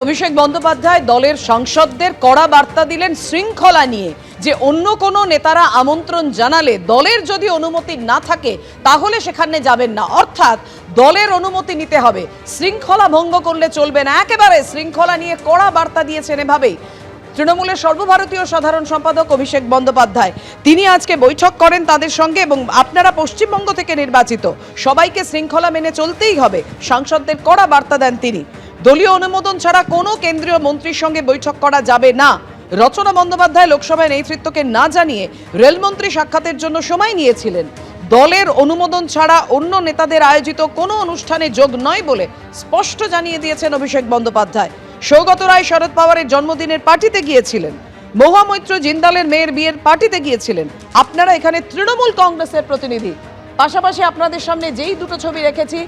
অভিষেক বন্দ্যোপাধ্যায় দলের সাংসদদের কড়া বার্তা দিলেন শৃঙ্খলা নিয়ে, যে অন্য কোনো নেতারা আমন্ত্রণ জানালে দলের যদি অনুমতি না থাকে তাহলে সেখানে যাবেন না, অর্থাৎ দলের অনুমতি নিতে হবে, শৃঙ্খলা ভঙ্গ করলে চলবে না। একেবারে শৃঙ্খলা নিয়ে কড়া বার্তা দিয়েছেন এভাবেই তৃণমূলের সর্বভারতীয় সাধারণ সম্পাদক অভিষেক বন্দ্যোপাধ্যায়। তিনি আজকে বৈঠক করেন তাদের সঙ্গে এবং আপনারা পশ্চিমবঙ্গ থেকে নির্বাচিত, সবাইকে শৃঙ্খলা মেনে চলতেই হবে, সাংসদদের কড়া বার্তা দেন তিনি। দলীয় অনুমোদন ছাড়া কোনো কেন্দ্রীয় মন্ত্রীর সঙ্গে বৈঠক করা যাবে না। রচনা বন্দ্যোপাধ্যায় লোকসভায় নেতৃত্বকে না জানিয়ে রেলমন্ত্রী সাক্ষাতের জন্য সময় নিয়েছিলেন। দলের অনুমোদন ছাড়া অন্য নেতাদের আয়োজিত কোনো অনুষ্ঠানে যোগ নয় বলে স্পষ্ট জানিয়ে দিয়েছেন অভিষেক বন্দ্যোপাধ্যায়। সৌগত রায় শরদ পাওয়ারের জন্মদিনের পার্টিতে গিয়েছিলেন, মহুয়া মৈত্র জিন্দালের মেয়ের বিয়ের পার্টিতে গিয়েছিলেন। আপনারা এখানে তৃণমূল কংগ্রেসের প্রতিনিধি, পাশাপাশি আপনাদের সামনে যেই দুটো ছবি রেখেছি,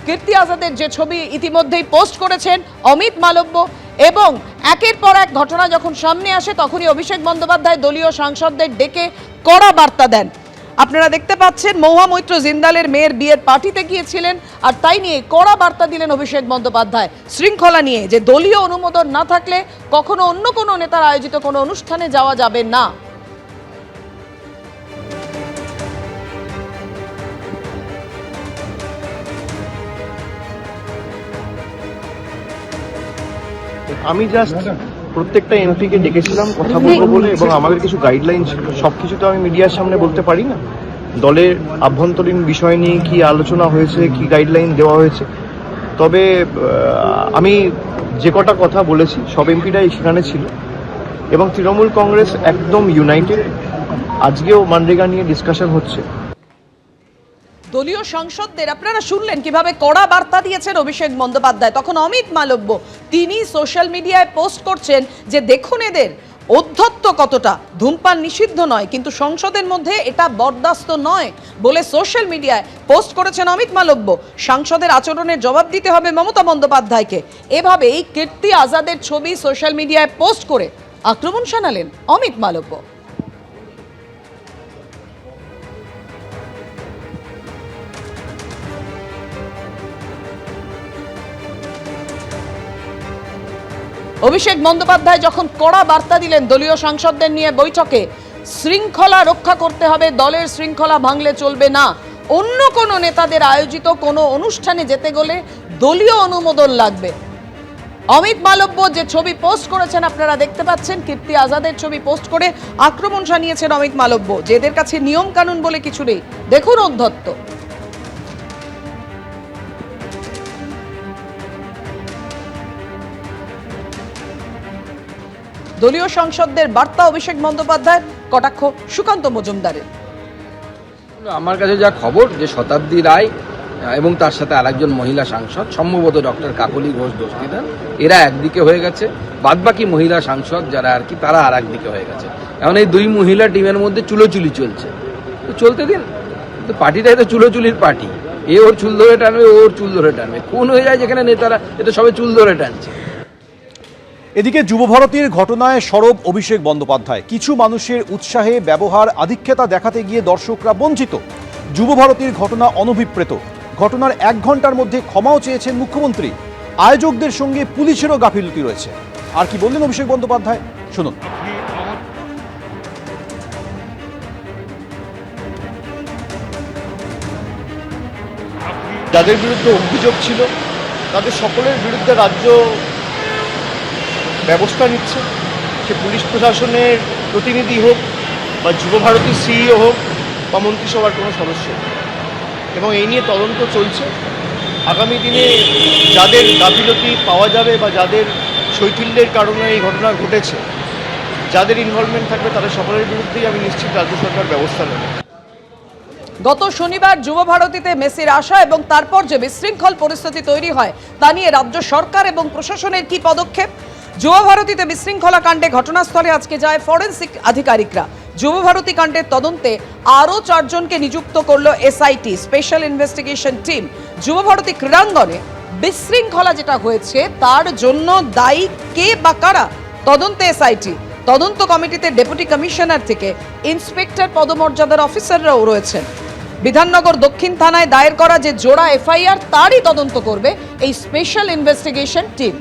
কীর্তি আজাদের যে ছবি ইতিমধ্যেই পোস্ট করেছেন অমিত মালব্য, এবং একের পর এক ঘটনা যখন সামনে আসে তখনই অভিষেক বন্দ্যোপাধ্যায় দলীয় সাংসদদের ডেকে কড়া বার্তা দেন। আপনারা দেখতে পাচ্ছেন মহুয়া মৈত্র জিন্দালের মেয়ের বিয়ের পার্টিতে গিয়েছিলেন, আর তাই নিয়ে কড়া বার্তা দিলেন অভিষেক বন্দ্যোপাধ্যায় শৃঙ্খলা নিয়ে, যে দলীয় অনুমোদন না থাকলে কখনো অন্য কোনো নেতার আয়োজিত কোনো অনুষ্ঠানে যাওয়া যাবে না। আমি জাস্ট প্রত্যেকটা এমপিকে ডেকেছিলাম কথা বলবো বলে, এবং আমাদের কিছু গাইডলাইন ছিল, সবকিছু তো আমি মিডিয়ার সামনে বলতে পারি না। দলের আভ্যন্তরীণ বিষয় নিয়ে কি আলোচনা হয়েছে, কি গাইডলাইন দেওয়া হয়েছে, তবে আমি যে কটা কথা বলেছি সব এমপিরাই সেখানে ছিল, এবং তৃণমূল কংগ্রেস একদম ইউনাইটেড। আজকেও মানরেগা নিয়ে ডিসকাশন হচ্ছে। দলীয় সাংসদদের আপনারা শুনলেন কিভাবে কড়া বার্তা দিয়েছেন অভিষেক বন্দ্যোপাধ্যায়। তখন অমিত মালব্য তিনি সোশ্যাল মিডিয়ায় পোস্ট করছেন যে দেখুন এদের অধ্যত্ত কতটা, ধূমপান নিষিদ্ধ নয় কিন্তু সংসদের মধ্যে এটা বরদাস্ত নয় বলে সোশ্যাল মিডিয়ায় পোস্ট করেছেন অমিত মালব্য। সাংসদের আচরণের জবাব দিতে হবে মমতা বন্দ্যোপাধ্যায়কে। এভাবেই কীর্তি আজাদের ছবি সোশ্যাল মিডিয়ায় পোস্ট করে আক্রমণ শানালেন অমিত মালব্য। অভিষেক বন্দ্যোপাধ্যায় যখন কড়া বার্তা দিলেন দলীয় সাংসদদের নিয়ে বৈঠকে, শৃঙ্খলা রক্ষা করতে হবে, দলের শৃঙ্খলা ভাঙলে চলবে না, অন্য কোনো নেতাদের আয়োজিত কোনো অনুষ্ঠানে যেতে গেলে দলীয় অনুমোদন লাগবে। অমিত মালব্য যে ছবি পোস্ট করেছেন আপনারা দেখতে পাচ্ছেন, কীর্তি আজাদের ছবি পোস্ট করে আক্রমণ শানিয়েছেন অমিত মালব্য, যে এদের কাছে নিয়ম কানুন বলে কিছু নেই, দেখুন অধ্যত্ত। দলীয় সাংসদদের বার্তা অভিষেক বন্দ্যোপাধ্যায়, কটাক্ষ সুকান্ত মজুমদারের। আমার কাছে যা খবর যে শতাব্দী রায় এবং তার সাথে আরেকজন মহিলা সাংসদ, সম্ভবত ডক্টর কাকলি ঘোষ দস্তিদার, এরা একদিকে হয়ে গেছে, বাদবাকি মহিলা সাংসদ যারা আর কি তারা আর একদিকে হয়ে গেছে। এখন এই দুই মহিলা টিমের মধ্যে চুলোচুলি চলছে, তো চলতে দিন, তো পার্টিটাই তো চুলোচুলির পার্টি, এ ওর চুল ধরে টানবে, ওর চুল ধরে টানবে, খুন হয়ে যায় যেখানে নেতারা, এটা সবাই চুল ধরে টানছে। এদিকে যুবভারতীর ঘটনায় সরব অভিষেক বন্দ্যোপাধ্যায়। কিছু মানুষের উৎসাহে ব্যবহার আধিক্যতা দেখাতে গিয়ে দর্শকরা বঞ্চিত। যুবভারতীর ঘটনা অনভিপ্রেত। ঘটনার 1 ঘন্টার মধ্যে ক্ষমাও চেয়েছেন মুখ্যমন্ত্রী। আয়োজকদের সঙ্গে পুলিশেরও গাফিলতি রয়েছে। আর কি বললেন অভিষেক বন্দ্যোপাধ্যায়, শুনুন। যাদের বিরুদ্ধে অভিযোগ ছিল তাদের সকলের বিরুদ্ধে রাজ্য ব্যবস্থা নিচ্ছে, সে পুলিশ প্রশাসনের প্রতিনিধি হোক বা যুবভারতীর সিইও হোক বা মন্ত্রিসভার কোনো সদস্য, এবং এই নিয়ে তদন্ত চলছে। আগামী দিনে যাদের গাফিলতি পাওয়া যাবে বা যাদের শৈথিল্যের কারণে এই ঘটনা ঘটেছে, যাদের ইনভলভমেন্ট থাকবে তাদের সকলের বিরুদ্ধেই আমি নিশ্চিত রাজ্য সরকার ব্যবস্থা নেবে। গত শনিবার যুবভারতীতে মেসির আশা এবং তারপর যে বিশৃঙ্খল পরিস্থিতি তৈরি হয় তা নিয়ে রাজ্য সরকার এবং প্রশাসনের কি পদক্ষেপ? যুবভারতীতে বিশৃঙ্খলা কাণ্ডে ঘটনাস্থলে আজকে যায় ফরেন্সিক আধিকারিকরা। যুবভারতী কাণ্ডের তদন্তে আরও 4 জনকে নিযুক্ত করল SIT, special investigation team. Yuvabharati ক্রীড়াঙ্গনে বিশৃঙ্খলা যেটা হয়েছে তার জন্য দায়ী কে বা কারা, তদন্তে এসআইটি। তদন্ত কমিটিতে ডেপুটি কমিশনার থেকে ইন্সপেক্টর পদমর্যাদার অফিসাররাও রয়েছেন। বিধাননগর দক্ষিণ থানায় দায়ের করা যে জোড়া এফআইআর তারই তদন্ত করবে এই স্পেশাল ইনভেস্টিগেশন টিম।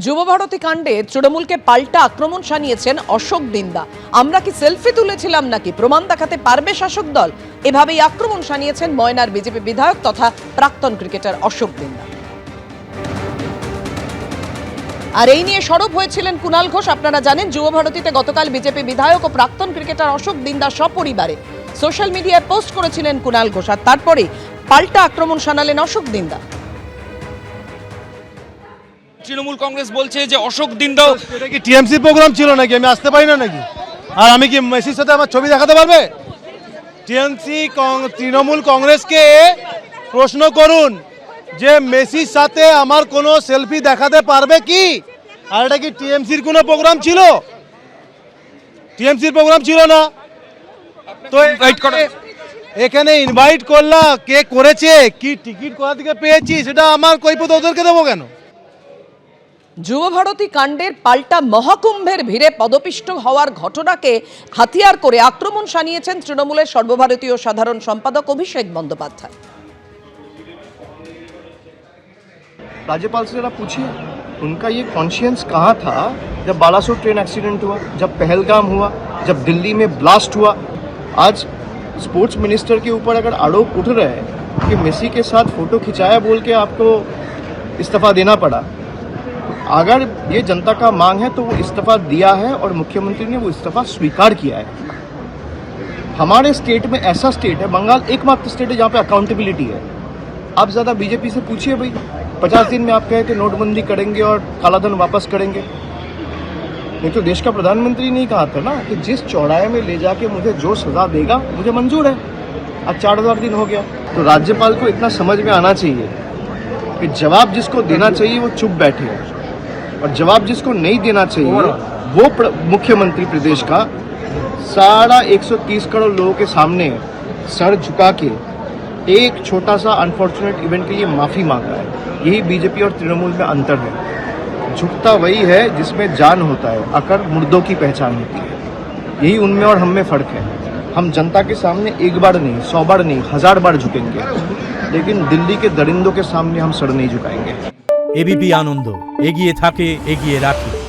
যুবভারতী কাণ্ডে তৃণমূলকে পাল্টা আক্রমণ শানিয়েছেন অশোক দিন্দা। আমরা কি সেলফি তুলেছিলাম নাকি, প্রমাণ দেখাতে পারবে শাসক দল? এভাবেই আক্রমণ শানিয়েছেন ময়নার বিজেপি বিধায়ক তথা প্রাক্তন ক্রিকেটার অশোক দিন্দা। আর এই নিয়ে সরব হয়েছিলেন কুণাল ঘোষ। আপনারা জানেন যুবভারতীতে গতকাল বিজেপি বিধায়ক ও প্রাক্তন ক্রিকেটার অশোক দিন্দা সপরিবারে সোশ্যাল মিডিয়ায় পোস্ট করেছিলেন কুণাল ঘোষ, আর তারপরে পাল্টা আক্রমণ শানালেন অশোক দিন্দা। তৃণমূল কংগ্রেস বলছে যে অশোক দিন্দাও এটা কি টিএমসি প্রোগ্রাম ছিল নাকি? আমি আসতে পারি না নাকি? আর আমি কি মেসির সাথে আমার ছবি দেখাতে পারবে? তৃণমূল কংগ্রেসকে প্রশ্ন করুন যে মেসির সাথে আমার কোনো সেলফি দেখাতে পারবে কি? আর এটা কি টিএমসির কোনো প্রোগ্রাম ছিল? টিএমসির প্রোগ্রাম ছিল না তো। এখানে ইনভাইট করলা, কে করেছে, কি টিকিট কোথা থেকে পেয়েছি, সেটা আমার কৈফিয়ত ওদেরকে দেবো কেন? যুবভারতী কাণ্ডের পাল্টা মহাকুম্ভের ভিড়ে পদপিষ্ট হওয়ার ঘটনাকে হাতিয়ার করে আক্রমণ শানিয়েছেন তৃণমূলের সর্বভারতীয় সাধারণ সম্পাদক অভিষেক বন্দ্যোপাধ্যায়। राज्यपाल से जरा पूछिए उनका ये कॉन्शियंस कहाँ था जब 1200 ट्रेन एक्सीडेंट हुआ, जब पहलगाम हुआ, जब दिल्ली में ब्लास्ट हुआ। आज स्पोर्ट्स मिनिस्टर के ऊपर अगर आरोप उठ रहे हैं कि मेसी के साथ फोटो खिंचाया बोल के आपको इस्तीफा देना पड़ा, अगर ये जनता का मांग है तो वो इस्तीफा दिया है और मुख्यमंत्री ने वो इस्तीफा स्वीकार किया है। हमारे स्टेट में ऐसा स्टेट है, बंगाल एकमात्र स्टेट है जहाँ पे अकाउंटेबिलिटी है। आप ज़्यादा बीजेपी से पूछिए भाई, 50 दिन में आप कहे कि नोटबंदी करेंगे और कालाधन वापस करेंगे। नहीं तो देश का प्रधानमंत्री नहीं कहा था ना कि जिस चौराहे में ले जाके मुझे जो सजा देगा मुझे मंजूर है। आज 4000 दिन हो गया। तो राज्यपाल को इतना समझ में आना चाहिए कि जवाब जिसको देना चाहिए वो चुप बैठे हैं, और जवाब जिसको नहीं देना चाहिए वो मुख्यमंत्री प्रदेश का सारा 130 करोड़ लोगों के सामने सर झुका के एक छोटा सा अनफॉर्चुनेट इवेंट के लिए माफी मांग रहा है। यही बीजेपी और तृणमूल में अंतर है। झुकता वही है जिसमें जान होता है, अकड़ मुर्दों की पहचान होती है। यही उनमें और हम में फर्क है। हम जनता के सामने एक बार नहीं, 100 बार नहीं, 1000 बार झुकेंगे, लेकिन दिल्ली के दरिंदों के सामने हम सर नहीं झुकाएंगे। एबीपी आनंद एगिए थाके एगिए राखे।